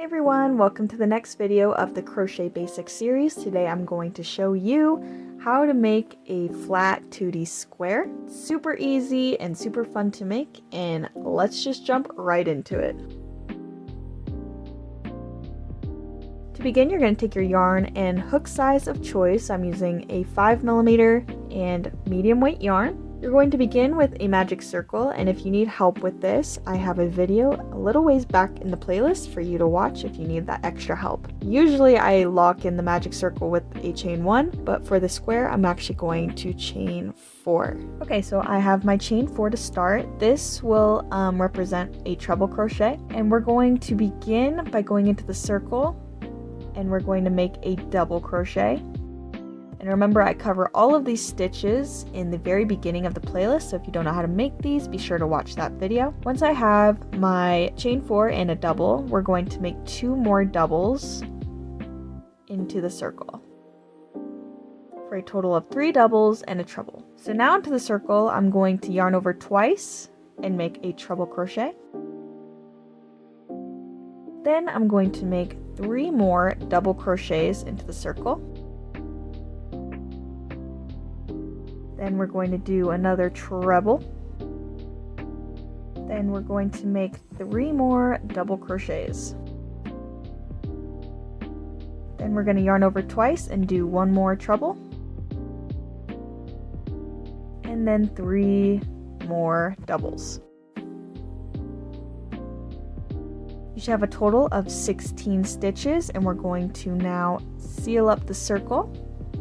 Hey everyone, welcome to the next video of the Crochet Basics series. Today I'm going to show you how to make a flat 2D square. Super easy and super fun to make, and let's just jump right into it. To begin, you're going to take your yarn and hook size of choice. I'm using a 5mm and medium weight yarn. You're going to begin with a magic circle, and if you need help with this, I have a video a little ways back in the playlist for you to watch if you need that extra help. Usually I lock in the magic circle with a chain 1, but for the square I'm actually going to chain 4. Okay, so I have my chain 4 to start. This will represent a treble crochet, and we're going to begin by going into the circle, and we're going to make a double crochet. And remember, I cover all of these stitches in the very beginning of the playlist, so if you don't know how to make these, be sure to watch that video. Once I have my chain 4 and a double, we're going to make 2 more doubles into the circle for a total of 3 doubles and a treble. So now into the circle, I'm going to yarn over twice and make a treble crochet. Then I'm going to make 3 more double crochets into the circle. Then we're going to do another treble. Then we're going to make 3 more double crochets. Then we're going to yarn over twice and do 1 more treble. And then 3 more doubles. You should have a total of 16 stitches, and we're going to now seal up the circle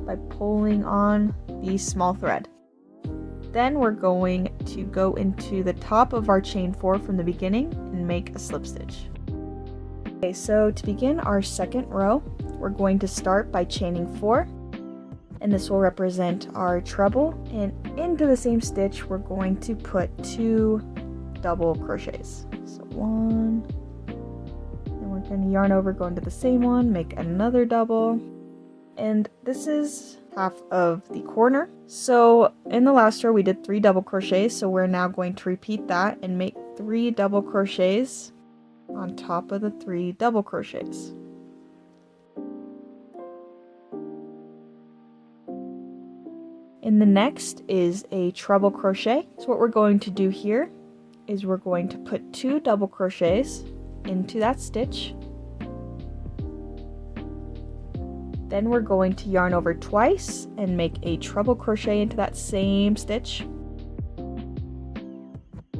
by pulling on the small thread. Then we're going to go into the top of our chain 4 from the beginning and make a slip stitch. Okay, so to begin our second row, we're going to start by chaining 4, and this will represent our treble, and into the same stitch we're going to put 2 double crochets. So 1, and we're going to yarn over, go into the same one, make another double, and this is half of the corner. So in the last row we did 3 double crochets, so we're now going to repeat that and make 3 double crochets on top of the 3 double crochets. And the next is a treble crochet. So what we're going to do here is we're going to put 2 double crochets into that stitch. Then we're going to yarn over twice and make a treble crochet into that same stitch.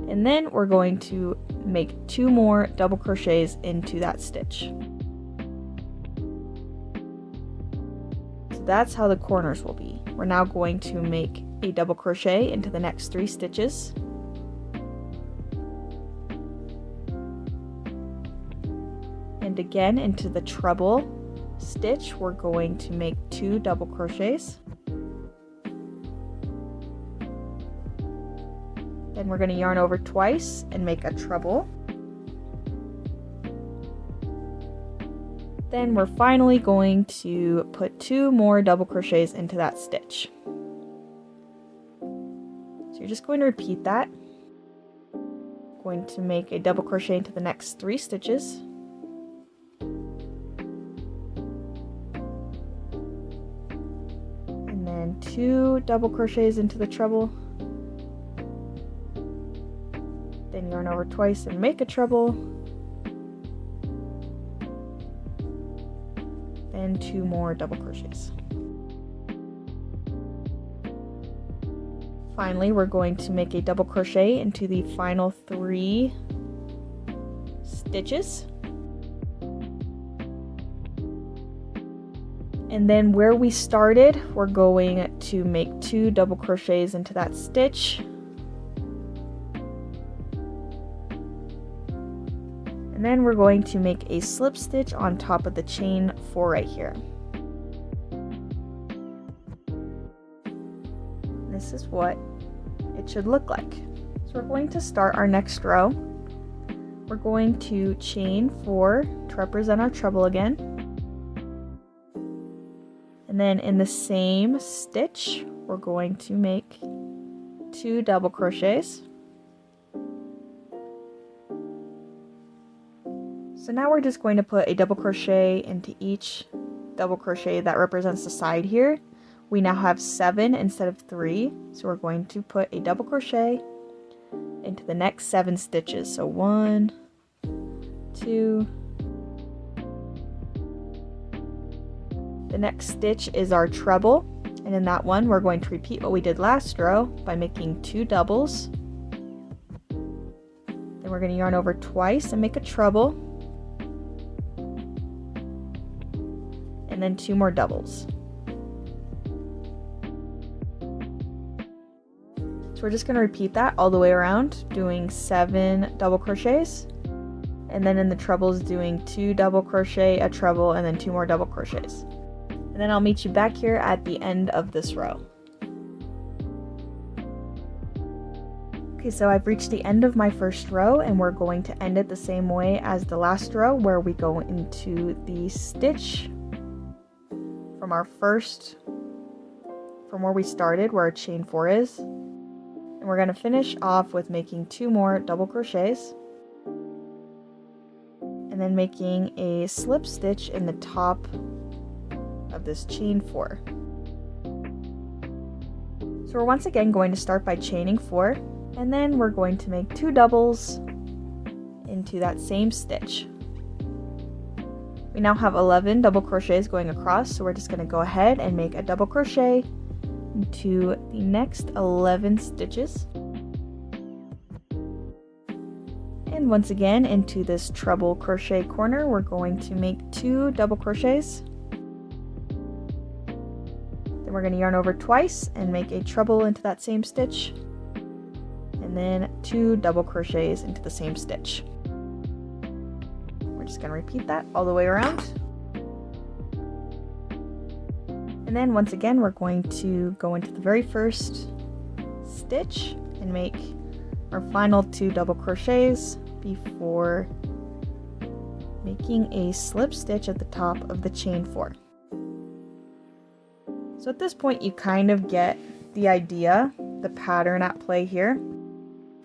And then we're going to make 2 more double crochets into that stitch. So that's how the corners will be. We're now going to make a double crochet into the next 3 stitches. And again into the treble stitch, we're going to make 2 double crochets. Then we're going to yarn over twice and make a treble. Then we're finally going to put 2 more double crochets into that stitch. So you're just going to repeat that. Going to make a double crochet into the next 3 stitches. And then 2 double crochets into the treble. Then yarn over twice and make a treble. And 2 more double crochets. Finally, we're going to make a double crochet into the final 3 stitches. And then where we started, we're going to make 2 double crochets into that stitch. And then we're going to make a slip stitch on top of the chain 4 right here. This is what it should look like. So we're going to start our next row. We're going to chain 4 to represent our treble again. And then in the same stitch, we're going to make 2 double crochets. So now we're just going to put a double crochet into each double crochet that represents the side here. We now have 7 instead of 3, so we're going to put a double crochet into the next 7 stitches. So 1, 2. The next stitch is our treble, and in that one we're going to repeat what we did last row by making 2 doubles. Then we're going to yarn over twice and make a treble, and then 2 more doubles. So we're just going to repeat that all the way around, doing 7 double crochets, and then in the trebles doing 2 double crochet, a treble, and then 2 more double crochets. And then I'll meet you back here at the end of this row. Okay, so I've reached the end of my first row, and we're going to end it the same way as the last row, where we go into the stitch from where we started, where our chain 4 is. And we're going to finish off with making 2 more double crochets, and then making a slip stitch in the top of this chain 4. So we're once again going to start by chaining 4, and then we're going to make 2 doubles into that same stitch. We now have 11 double crochets going across, so we're just going to go ahead and make a double crochet into the next 11 stitches. And once again, into this treble crochet corner, we're going to make 2 double crochets. Then we're going to yarn over twice and make a treble into that same stitch, and then 2 double crochets into the same stitch. We're just going to repeat that all the way around. And then once again, we're going to go into the very first stitch and make our final 2 double crochets before making a slip stitch at the top of the chain 4. So at this point you kind of get the idea, the pattern at play here.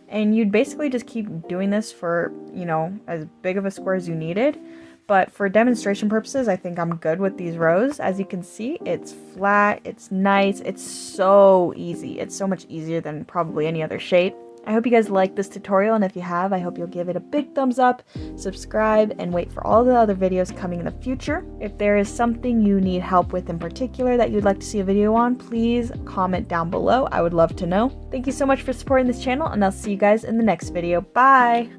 And you'd basically just keep doing this for, as big of a square as you needed. But for demonstration purposes, I think I'm good with these rows. As you can see, it's flat, it's nice, it's so easy. It's so much easier than probably any other shape. I hope you guys liked this tutorial, and if you have, I hope you'll give it a big thumbs up, subscribe, and wait for all the other videos coming in the future. If there is something you need help with in particular that you'd like to see a video on, please comment down below. I would love to know. Thank you so much for supporting this channel, and I'll see you guys in the next video. Bye!